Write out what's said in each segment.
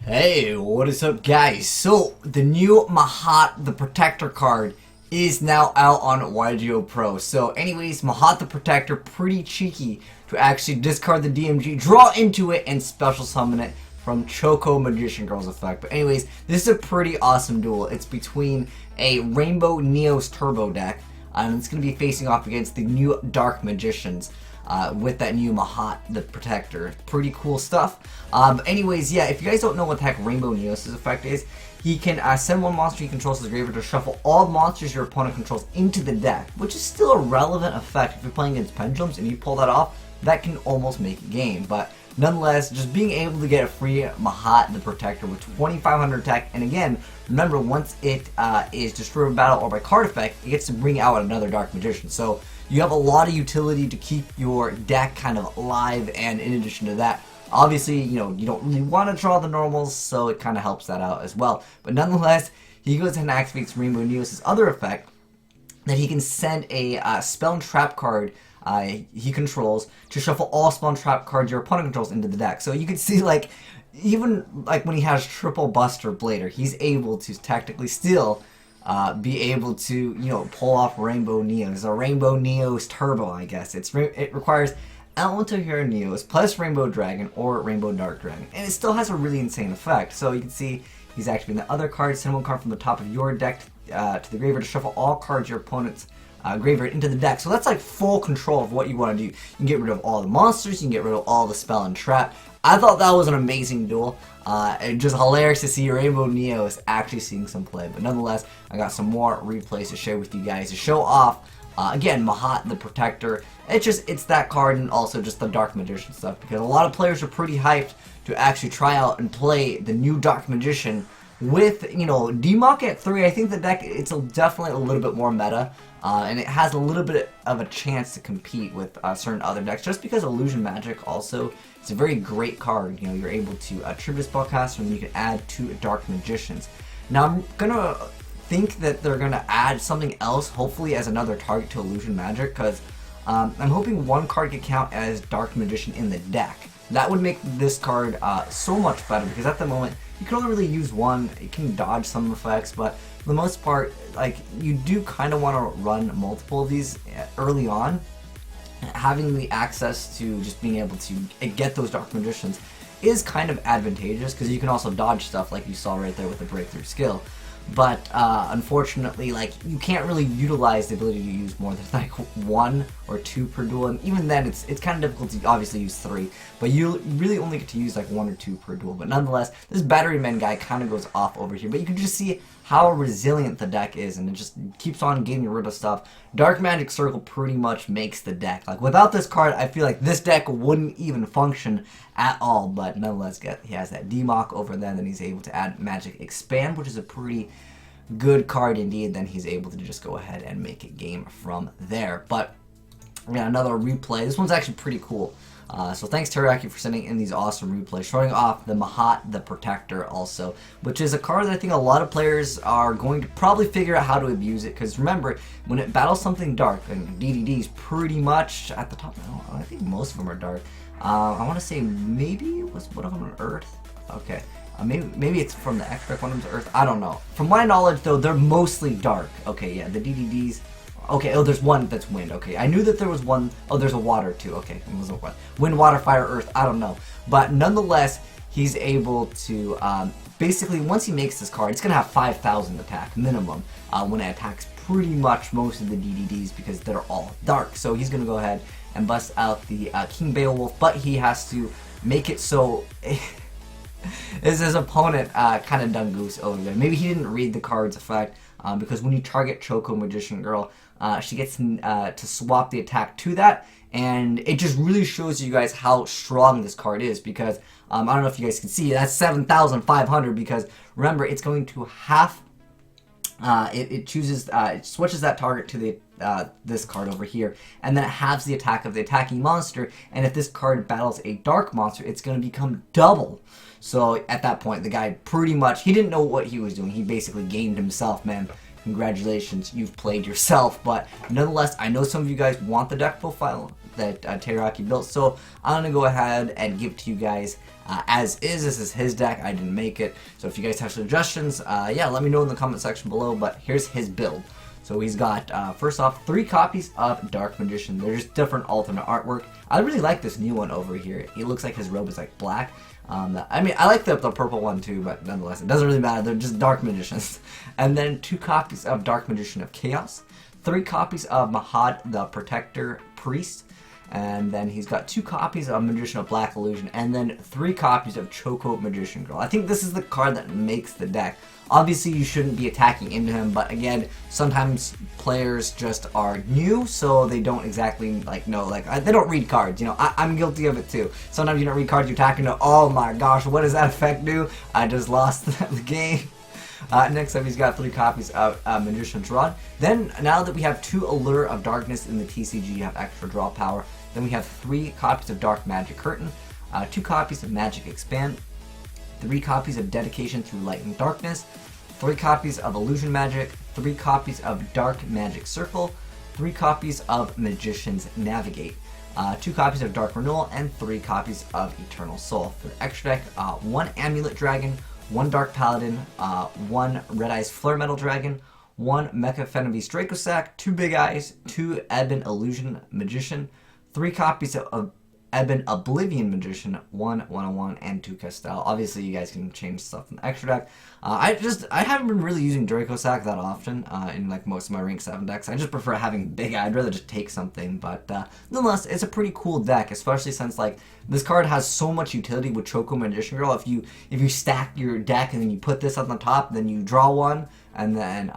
Hey, what is up guys? So, the new Mahad the Protector card is now out on YGO Pro. So anyways, Mahad the Protector, pretty cheeky to actually discard the DMG, draw into it, and special summon it from Choco Magician Girl's effect. But anyways, this is a pretty awesome duel. It's between a Rainbow NEOS Turbo deck, and it's going to be facing off against the new Dark Magicians. With that new Mahad the Protector. Pretty cool stuff. But anyways, yeah, if you guys don't know what the heck Rainbow NEOS' effect is, he can send one monster he controls to the graveyard to shuffle all monsters your opponent controls into the deck, which is still a relevant effect. If you're playing against Pendulums and you pull that off, that can almost make a game. But nonetheless, just being able to get a free Mahad the Protector with 2500 attack, and again, remember, once it is destroyed by battle or by card effect, it gets to bring out another Dark Magician. So you have a lot of utility to keep your deck kind of alive, and in addition to that, obviously, you don't really want to draw the normals, so it kind of helps that out as well. But nonetheless, he goes ahead and activates Rainbow NEOS' other effect, that he can send a spell and trap card he controls to shuffle all spell and trap cards your opponent controls into the deck. So you can see, like, even like when he has triple Buster Blader, he's able to technically still be able to, pull off Rainbow NEOS, or Rainbow NEOS Turbo, I guess. It requires Elemental Hero NEOS plus Rainbow Dragon or Rainbow Dark Dragon, and it still has a really insane effect. So you can see he's activating the other card, send one card from the top of your deck to the graveyard to shuffle all cards your opponent's graveyard into the deck. So that's like full control of what you want to do. You can get rid of all the monsters, you can get rid of all the spell and trap. I thought that was an amazing duel. And just hilarious to see Rainbow NEOS actually seeing some play. But nonetheless, I got some more replays to share with you guys to show off, again, Mahad the Protector. It's that card, and also just the Dark Magician stuff, because a lot of players are pretty hyped to actually try out and play the new Dark Magician with, DMOC at 3. I think the deck, it's definitely a little bit more meta, and it has a little bit of a chance to compete with certain other decks, just because Illusion Magic also, it's a very great card. You're able to tribute Spellcaster, and you can add 2 Dark Magicians. Now, I'm gonna think that they're gonna add something else, hopefully as another target to Illusion Magic, because I'm hoping one card could count as Dark Magician in the deck. That would make this card so much better, because at the moment, you can only really use one. You can dodge some effects, but for the most part, like, you do kind of want to run multiple of these early on. Having the access to just being able to get those Dark Magicians is kind of advantageous, because you can also dodge stuff like you saw right there with the Breakthrough skill. But unfortunately, like, you can't really utilize the ability to use more than like 1 or 2 per duel, and even then it's kind of difficult to obviously use 3, but you really only get to use like 1 or 2 per duel. But nonetheless, this Battery Man guy kind of goes off over here, but you can just see how resilient the deck is, and it just keeps on getting rid of stuff. Dark Magic Circle pretty much makes the deck. Like, without this card, I feel like this deck wouldn't even function at all. But nonetheless, he has that DMOC over there, and then he's able to add Magic Expand, which is a pretty good card indeed. Then he's able to just go ahead and make a game from there. But we got another replay. This one's actually pretty cool. So thanks Teriyaki for sending in these awesome replays, showing off the Mahad the Protector also, which is a card that I think a lot of players are going to probably figure out how to abuse it, because remember, when it battles something dark, and DeeDee is pretty much at the top. I think most of them are dark. I want to say maybe was one of them on Earth. Okay, maybe it's from the extract, one of them's Earth. I don't know. From my knowledge though, they're mostly dark. Okay, yeah, the DeeDees. Okay, oh, there's one that's wind. Okay, I knew that there was one. Oh, there's a water too. Okay, it wasn't what. Wind, water, fire, earth. I don't know. But nonetheless, he's able to, basically, once he makes this card, it's going to have 5,000 attack minimum when it attacks pretty much most of the DDDs, because they're all dark. So he's going to go ahead and bust out the King Beowulf, but he has to make it so is his opponent kind of done goose over there. Maybe he didn't read the card's effect, because when you target Choco Magician Girl, she gets to swap the attack to that, and it just really shows you guys how strong this card is, because I don't know if you guys can see, that's 7,500, because remember, it's going to half, it switches that target to the this card over here, and then it halves the attack of the attacking monster, and if this card battles a dark monster, it's going to become double. So at that point, the guy pretty much, he didn't know what he was doing. He basically gamed himself, man. congratulations, you've played yourself. But nonetheless, I know some of you guys want the deck profile that Teriyaki built, so I'm gonna go ahead and give it to you guys as is. This is his deck, I didn't make it, so if you guys have suggestions, yeah, let me know in the comment section below. But here's his build. So he's got, first off, 3 copies of Dark Magician. They're just different alternate artwork. I really like this new one over here. He looks like his robe is like black. I mean, I like the purple one too, but nonetheless, it doesn't really matter. They're just Dark Magicians. And then 2 copies of Dark Magician of Chaos. 3 copies of Mahad the Protector Priest. And then he's got 2 copies of Magician of Black Illusion, and then 3 copies of Choco Magician Girl. I think this is the card that makes the deck. Obviously, you shouldn't be attacking into him, but again, sometimes players just are new, so they don't exactly know, they don't read cards. You know, I'm guilty of it too. Sometimes you don't read cards, you're attacking to, oh my gosh, what does that effect do? I just lost the game. Next up, he's got 3 copies of Magician's Rod. Then, now that we have 2 Allure of Darkness in the TCG, you have extra draw power. Then we have 3 copies of Dark Magic Curtain, 2 copies of Magic Expand, 3 copies of Dedication through Light and Darkness, 3 copies of Illusion Magic, 3 copies of Dark Magic Circle, 3 copies of Magician's Navigate, 2 copies of Dark Renewal, and 3 copies of Eternal Soul. For the extra deck, 1 Amulet Dragon, 1 Dark Paladin, 1 Red Eyes Flare Metal Dragon, 1 Mecha Fennebeast Dracosac, 2 Big Eyes, 2 Ebon Illusion Magician, 3 copies of Ebon Oblivion Magician, 1 101, and 2 Castell. Obviously, you guys can change stuff in the extra deck. I haven't been really using Dracosac that often in most of my rank 7 decks. I just prefer having Big Eye. I'd rather just take something, but nonetheless, it's a pretty cool deck, especially since this card has so much utility with Choco Magician Girl. If you stack your deck and then you put this on the top, then you draw one, and then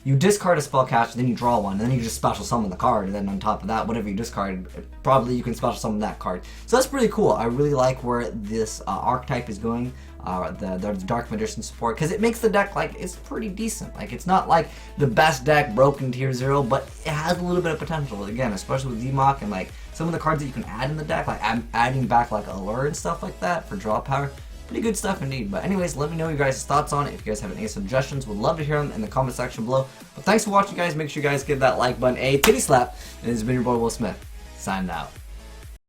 you discard a spellcaster, then you draw one, and then you just special summon the card, and then on top of that, whatever you discard, probably you can special summon that card. So that's pretty cool. I really like where this archetype is going, the Dark Magician support, because it makes the deck, it's pretty decent. It's not the best deck broken tier 0, but it has a little bit of potential, again, especially with DMOC and some of the cards that you can add in the deck, I'm adding back Allure and stuff like that for draw power. Pretty good stuff indeed. But anyways, let me know your guys' thoughts on it. If you guys have any suggestions, would love to hear them in the comment section below. But thanks for watching, guys. Make sure you guys give that like button a titty slap. And this has been your boy Will Smith, signing out.